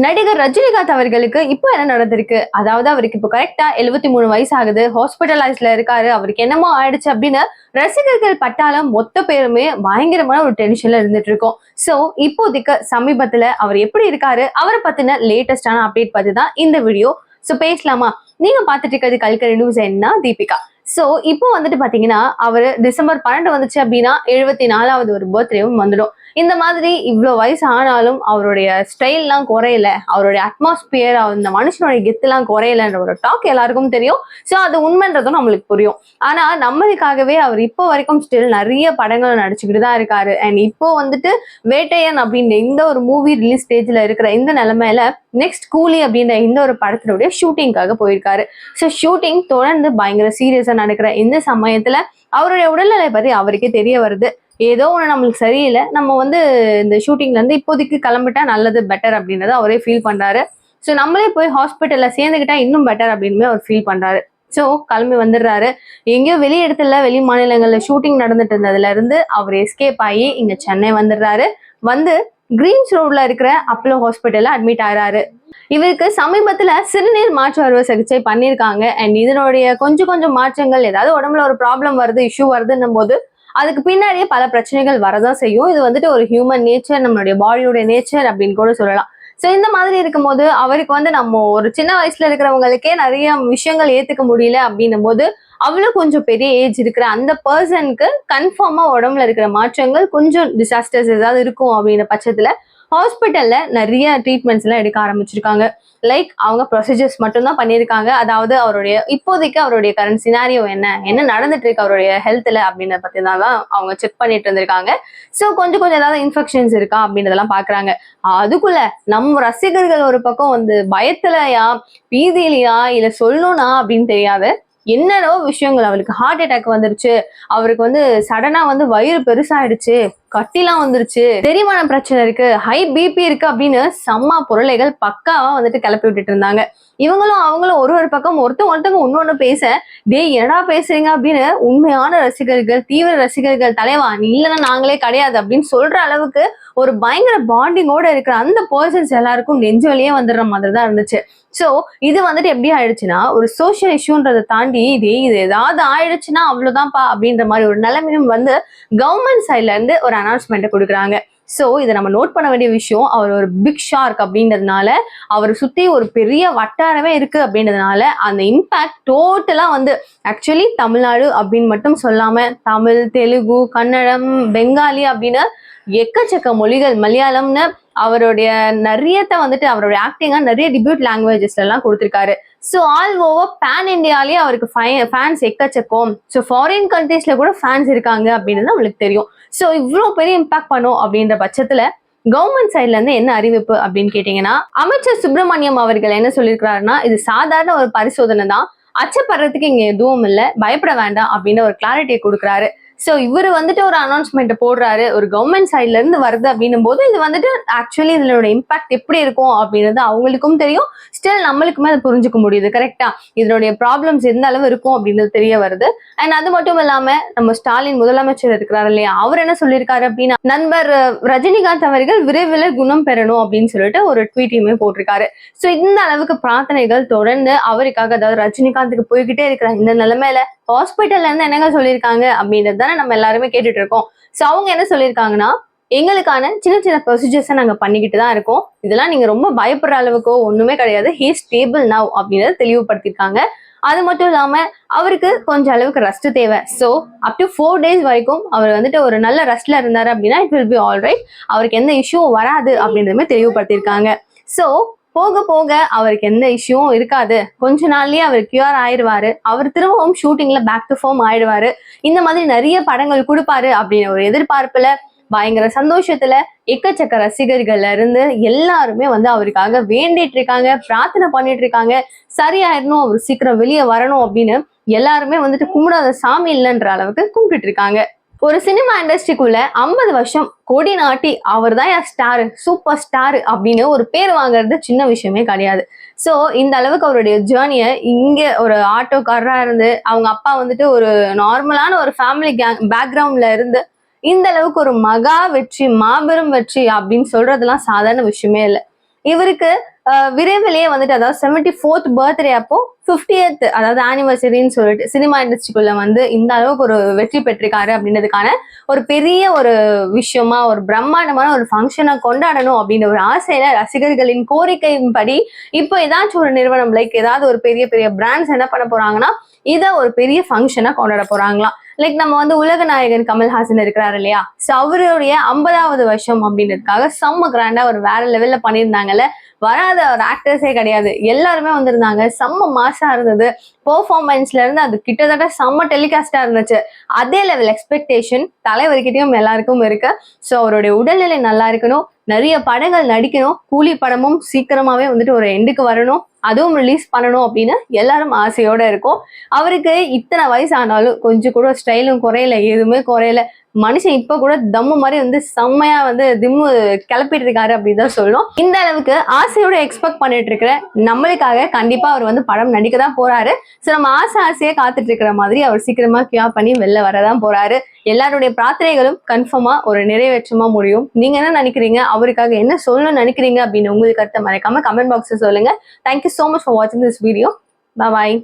நடிகர் ரஜினிகாந்த் அவர்களுக்கு இப்போ என்ன நடந்திருக்கு? அதாவது அவருக்கு இப்போ கரெக்ட்டா 73 வயசு ஆகுது. ஹாஸ்பிட்டலைஸ்ல இருக்காரு. அவருக்கு என்னமோ ஆயிடுச்சு அப்படின்னு ரசிகர்கள் பட்டாளம் மொத்த பேருமே பயங்கரமான ஒரு டென்ஷன்ல இருந்துட்டு இருக்கோம். சோ இப்போதைக்கு சமீபத்துல அவர் எப்படி இருக்காரு? அவரை பத்தின லேட்டஸ்டான அப்டேட் பத்தி தான் இந்த வீடியோ. சோ பேசலாமா? நீங்க பார்த்துட்டு இருக்கிறது கல்கரி நியூஸ் என்ன தீபிகா. சோ இப்போ வந்துட்டு பாத்தீங்கன்னா அவரு டிசம்பர் 12 வந்துச்சு அப்படின்னா 74வது ஒரு பர்த்டேவும் வந்துடும். இந்த மாதிரி இவ்வளோ வயசு ஆனாலும் அவருடைய ஸ்டைல்லாம் குறையல, அவருடைய அட்மாஸ்பியர், அந்த மனுஷனுடைய கெத்துலாம் குறையலன்ற ஒரு டாக் எல்லாருக்கும் தெரியும். ஸோ அது உண்மைன்றதும் நம்மளுக்கு புரியும். ஆனா நம்மளுக்காகவே அவர் இப்போ வரைக்கும் ஸ்டில் நிறைய படங்கள் நடிச்சுக்கிட்டு தான் இருக்காரு. அண்ட் இப்போ வந்துட்டு வேட்டையன் அப்படின்ற இந்த ஒரு மூவி ரிலீஸ் ஸ்டேஜ்ல இருக்கிற இந்த நிலைமையில நெக்ஸ்ட் கூலி அப்படின்ற இந்த ஒரு படத்தினுடைய ஷூட்டிங்காக போயிருக்காரு. ஸோ ஷூட்டிங் தொடர்ந்து பயங்கர சீரியஸா நடக்கிற இந்த சமயத்துல அவருடைய உடல்நிலை பத்தி அவருக்கே தெரிய வருது. ஏதோ ஒண்ணு நம்மளுக்கு சரியில்லை, நம்ம வந்து இந்த ஷூட்டிங்ல இருந்து இப்போதைக்கு கிளம்பிட்டா நல்லது, பெட்டர் அப்படின்றத அவரே ஃபீல் பண்றாரு. ஸோ நம்மளே போய் ஹாஸ்பிட்டல்ல சேர்ந்துக்கிட்டா இன்னும் பெட்டர் அப்படின்னு அவர் ஃபீல் பண்றாரு. ஸோ கிளம்பி வந்துடுறாரு. எங்கேயோ வெளி இடத்துல வெளி மாநிலங்கள்ல ஷூட்டிங் நடந்துட்டு இருந்ததுல இருந்து அவர் எஸ்கேப் ஆகி இங்க சென்னை வந்துடுறாரு. வந்து கிரீன்ஸ் ரோட்ல இருக்கிற அப்போலோ ஹாஸ்பிட்டல்ல அட்மிட் ஆகிறாரு. இவருக்கு சமீபத்துல சிறுநீர் மாற்று அறுவை சிகிச்சை பண்ணியிருக்காங்க. அண்ட் இதனுடைய கொஞ்சம் கொஞ்சம் மாற்றங்கள், ஏதாவது உடம்புல ஒரு ப்ராப்ளம் வருது, இஷ்யூ வருதுன்னும் போது அதுக்கு பின்னாடியே பல பிரச்சனைகள் வரதான் செய்யும். இது வந்துட்டு ஒரு ஹியூமன் நேச்சர், நம்மளுடைய பாடியோட நேச்சர் அப்படின்னு கூட சொல்லலாம். ஸோ இந்த மாதிரி இருக்கும்போது அவருக்கு வந்து நம்ம ஒரு சின்ன வயசுல இருக்கிறவங்களுக்கே நிறைய விஷயங்கள் ஏத்துக்க முடியல அப்படின்னும் போது அவ்வளவு கொஞ்சம் பெரிய ஏஜ் இருக்கிற அந்த பர்சனுக்கு கன்ஃபார்மா உடம்புல இருக்கிற மாற்றங்கள் கொஞ்சம் டிசாஸ்டர்ஸ் ஏதாவது இருக்கும் அப்படின்ற பட்சத்துல ஹாஸ்பிட்டல்ல நிறைய ட்ரீட்மெண்ட்ஸ் எல்லாம் எடுக்க ஆரம்பிச்சிருக்காங்க. லைக் அவங்க ப்ரொசீஜர்ஸ் மட்டும் தான் பண்ணியிருக்காங்க. அதாவது அவருடைய இப்போதைக்கு அவருடைய கரண்ட் சினாரியோ என்ன என்ன நடந்துட்டு இருக்கு அவருடைய ஹெல்த்ல அப்படின்றத பத்தி தான் அவங்க செக் பண்ணிட்டு இருந்திருக்காங்க. ஸோ கொஞ்சம் கொஞ்சம் ஏதாவது இன்ஃபெக்ஷன்ஸ் இருக்கா அப்படின்றதெல்லாம் பாக்குறாங்க. அதுக்குள்ள நம்ம ரசிகர்கள் ஒரு பக்கம் வந்து பயத்துலயா, பீதியிலையா, இல்ல சொல்லணும்னா அப்படின்னு தெரியாது, என்னென்னோ விஷயங்கள், அவருக்கு ஹார்ட் அட்டாக் வந்துருச்சு, அவருக்கு வந்து சடனா வந்து வயிறு பெருசாயிடுச்சு, கட்டிலாம் வந்துருச்சு, செரிமான பிரச்சனை இருக்கு, ஹை பிபி இருக்கு அப்படின்னு செம்ம பொருளைகள் பக்காவா வந்துட்டு கிளப்பி விட்டுட்டு இருந்தாங்க. இவங்களும் அவங்களும் ஒரு ஒரு பக்கம் ஒருத்தவங்க இன்னொன்னு பேச, டேய் என்னடா பேசுறீங்க அப்படின்னு உண்மையான ரசிகர்கள், தீவிர ரசிகர்கள், தலைவா நீ இல்லைன்னா நாங்களே கிடையாது அப்படின்னு சொல்ற அளவுக்கு ஒரு பயங்கர பாண்டிங்கோட இருக்கிற அந்த பர்சன்ஸ் எல்லாருக்கும் நெஞ்சு வழியே வந்துடுற மாதிரி தான் இருந்துச்சு. ஸோ இது வந்துட்டு எப்படி ஆயிடுச்சுன்னா ஒரு சோஷியல் இஷ்யூன்றதை தாண்டி இது ஏதாவது ஆயிடுச்சுன்னா அவ்வளவுதான்ப்பா அப்படின்ற மாதிரி ஒரு நிலைமையும் வந்து கவர்மெண்ட் சைட்ல இருந்து ஒரு அனௌன்ஸ்மெண்ட் கொடுக்குறாங்க. ஸோ இதை நம்ம நோட் பண்ண வேண்டிய விஷயம், அவர் ஒரு பிக் ஷார்க் அப்படின்றதுனால அவரை சுத்தி ஒரு பெரிய வட்டாரமே இருக்கு அப்படின்றதுனால அந்த இம்பாக்ட் டோட்டலா வந்து ஆக்சுவலி தமிழ்நாடு அப்படின்னு மட்டும் சொல்லாம தமிழ், தெலுங்கு, கன்னடம், பெங்காலி அப்படின்னு எக்கச்சக்க மொழிகள், மலையாளம்னு அவருடைய நிறையத்தை வந்துட்டு அவருடைய ஆக்டிங்கா நிறைய டிபியூட் லாங்குவேஜஸ்ல எல்லாம் கொடுத்திருக்காரு. ஸோ ஆல் ஓவர் பேன் இண்டியாலேயே அவருக்கு ஃபேன்ஸ் எக்கச்சக்கம். ஸோ ஃபாரின் கண்ட்ரீஸ்ல கூட ஃபேன்ஸ் இருக்காங்க அப்படின்னு நம்மளுக்கு தெரியும். ஸோ இவ்வளோ பெரிய இம்பாக்ட் பண்ணும் அப்படின்ற பட்சத்துல கவர்மெண்ட் சைட்ல இருந்து என்ன அறிவிப்பு அப்படின்னு கேட்டீங்கன்னா, அமைச்சர் சுப்பிரமணியம் அவர்கள் என்ன சொல்லியிருக்கிறாருன்னா, இது சாதாரண ஒரு பரிசோதனை தான், அச்சப்படுறதுக்கு இங்க எதுவும் இல்லை, பயப்பட வேண்டாம் அப்படின்னு ஒரு கிளாரிட்டியை கொடுக்குறாரு. ஸோ இவர் வந்துட்டு ஒரு அனௌன்ஸ்மெண்ட் போடுறாரு, ஒரு கவர்மெண்ட் சைட்ல இருந்து வருது அப்படின்னும் போது இது வந்துட்டு ஆக்சுவலி இதனோட இம்பாக்ட் எப்படி இருக்கும் அப்படின்றது அவங்களுக்கும் தெரியும், ஸ்டில் நம்மளுக்குமே அதை புரிஞ்சுக்க முடியுது. கரெக்டா இதனுடைய ப்ராப்ளம்ஸ் எந்த அளவு இருக்கும் அப்படின்றது தெரிய வருது. அண்ட் அது மட்டும் இல்லாம நம்ம ஸ்டாலின் முதலமைச்சர் இருக்கிறாரு இல்லையா, அவர் என்ன சொல்லியிருக்காரு அப்படின்னா, நண்பர் ரஜினிகாந்த் அவர்கள் விரைவில் குணம் பெறணும் அப்படின்னு சொல்லிட்டு ஒரு ட்வீட்டையுமே போட்டிருக்காரு. ஸோ இந்த அளவுக்கு பிரார்த்தனைகள் தொடர்ந்து அவருக்காக, அதாவது ரஜினிகாந்துக்கு போய்கிட்டே இருக்கிற இந்த நிலைமையில ஹாஸ்பிட்டல்ல இருந்து என்னங்க சொல்லியிருக்காங்க அப்படின்றது தானே நம்ம எல்லாருமே கேட்டுட்டு இருக்கோம். ஸோ அவங்க என்ன சொல்லியிருக்காங்கன்னா, எங்களுக்கான சின்ன சின்ன ப்ரொசீஜர்ஸை நாங்கள் பண்ணிக்கிட்டு தான் இருக்கோம், இதெல்லாம் நீங்க ரொம்ப பயப்படுற அளவுக்கோ ஒண்ணுமே கிடையாது, ஹீ ஸ்டேபிள் நவ் அப்படின்றத தெளிவுபடுத்திருக்காங்க. அது மட்டும் இல்லாம அவருக்கு கொஞ்சம் அளவுக்கு ரெஸ்ட் தேவை. ஸோ அப் டு 4 days வரைக்கும் அவர் வந்துட்டு ஒரு நல்ல ரெஸ்ட்ல இருந்தாரு அப்படின்னா it will be all right, அவருக்கு எந்த இஷ்யூவும் வராது அப்படின்றதுமே தெளிவுபடுத்தியிருக்காங்க. ஸோ போக போக அவருக்கு எந்த இஷ்யூவும் இருக்காது, கொஞ்ச நாள்லயே அவர் கியூர் ஆயிடுவாரு, அவர் திரும்பவும் ஷூட்டிங்ல பேக் டு ஃபார்ம் ஆயிடுவாரு, இந்த மாதிரி நிறைய படங்கள் கொடுப்பாரு அப்படின்னு ஒரு எதிர்பார்ப்புல, பயங்கர சந்தோஷத்துல எக்கச்சக்க ரசிகர்கள்ல இருந்து எல்லாருமே வந்து அவருக்காக வேண்டிட்டு இருக்காங்க, பிரார்த்தனை பண்ணிட்டு இருக்காங்க, சரியாயிடணும், அவர் சீக்கிரம் வெளியே வரணும் அப்படின்னு எல்லாருமே வந்துட்டு கும்பிடாத சாமி இல்லைன்ற அளவுக்கு கும்பிட்டு இருக்காங்க. ஒரு சினிமா இண்டஸ்ட்ரிக்குள்ள 50 வருஷம் கொடி நாட்டி அவர் தான் ஸ்டார், சூப்பர் ஸ்டார் அப்படின்னு ஒரு பேர் வாங்குறது சின்ன விஷயமே கிடையாது. ஸோ இந்த அளவுக்கு அவருடைய ஜேர்னியை இங்க ஒரு ஆட்டோக்காரரா இருந்து, அவங்க அப்பா வந்துட்டு ஒரு நார்மலான ஒரு ஃபேமிலி பேக்ரவுண்ட்ல இருந்து இந்த அளவுக்கு ஒரு மகா வெற்றி, மாபெரும் வெற்றி அப்படின்னு சொல்றதெல்லாம் சாதாரண விஷயமே இல்லை. இவருக்கு விரைவிலேயே வந்துட்டு அதாவது 74th பர்த்டே அப்போ 50th அதாவது ஆனிவர்சரின்னு சொல்லிட்டு சினிமா இண்டஸ்ட்ரிக்குள்ள வந்து இந்த அளவுக்கு ஒரு வெற்றி பெற்றிருக்காரு அப்படின்றதுக்கான ஒரு பெரிய ஒரு விஷயமா ஒரு பிரம்மாண்டமான ஒரு ஃபங்க்ஷனை கொண்டாடணும் அப்படின்ற ஒரு ஆசையில ரசிகர்களின் கோரிக்கையின்படி இப்போ ஏதாச்சும் ஒரு நிறுவனம் லைக் ஏதாவது ஒரு பெரிய பெரிய பிராண்ட்ஸ் என்ன பண்ண போறாங்கன்னா இதை ஒரு பெரிய ஃபங்க்ஷனா கொண்டாட போறாங்களாம். லைக் நம்ம வந்து உலக நாயகன் கமல்ஹாசன் இருக்கிறாரு இல்லையா, சோ அவருடைய 50வது வருஷம் அப்படின்றதுக்காக செம்ம கிராண்டா ஒரு வேற லெவல்ல பண்ணியிருந்தாங்கல்ல. வராத ஒரு ஆக்டர்ஸே கிடையாது, எல்லாருமே வந்திருந்தாங்க. செம்ம மாசா இருந்தது பெர்ஃபார்மன்ஸ்ல இருந்து. அது கிட்டத்தட்ட செம்ம டெலிகாஸ்டா இருந்துச்சு. அதே லெவல் எக்ஸ்பெக்டேஷன் தலைவர்கிட்டயும் எல்லாருக்கும் இருக்கு. ஸோ அவருடைய உடல்நிலை நல்லா இருக்கணும், நிறைய படங்கள் நடிக்கணும், கூலி படமும் சீக்கிரமாவே வந்துட்டு ஒரு எண்டுக்கு வரணும், அதுவும் ரிலீஸ் பண்ணணும் அப்படின்னு எல்லாரும் ஆசையோட இருக்கும். அவருக்கு இத்தனை வயசு ஆனாலும் கொஞ்சம் கூட ஸ்டைலும் குறையல, எதுவுமே குறையல. மனுஷன் இப்ப கூட தம்மு மாதிரி வந்து செம்மையா வந்து திம்மு கிளப்பிட்டு இருக்காரு அப்படின்னு தான் சொல்லணும். இந்த அளவுக்கு ஆசையோட எக்ஸ்பெக்ட் பண்ணிட்டு இருக்கிற நம்மளுக்காக கண்டிப்பா அவர் வந்து படம் நடிக்க தான் போறாரு. சோ நம்ம ஆசையா காத்துட்டு இருக்கிற மாதிரி அவர் சீக்கிரமா கியூர் பண்ணி வெளில வரதான் போறாரு. எல்லாருடைய பிரார்த்தனைகளும் கன்ஃபார்மா ஒரு நிறைவேற்றமா முடியும். நீங்க என்ன நினைக்கிறீங்க, அவருக்காக என்ன சொல்லணும்னு நினைக்கிறீங்க அப்படின்னு உங்களுக்கு கருத்தை மறைக்காம கமெண்ட் பாக்ஸ்ல சொல்லுங்க. Thank you so much for watching this video. Bye bye.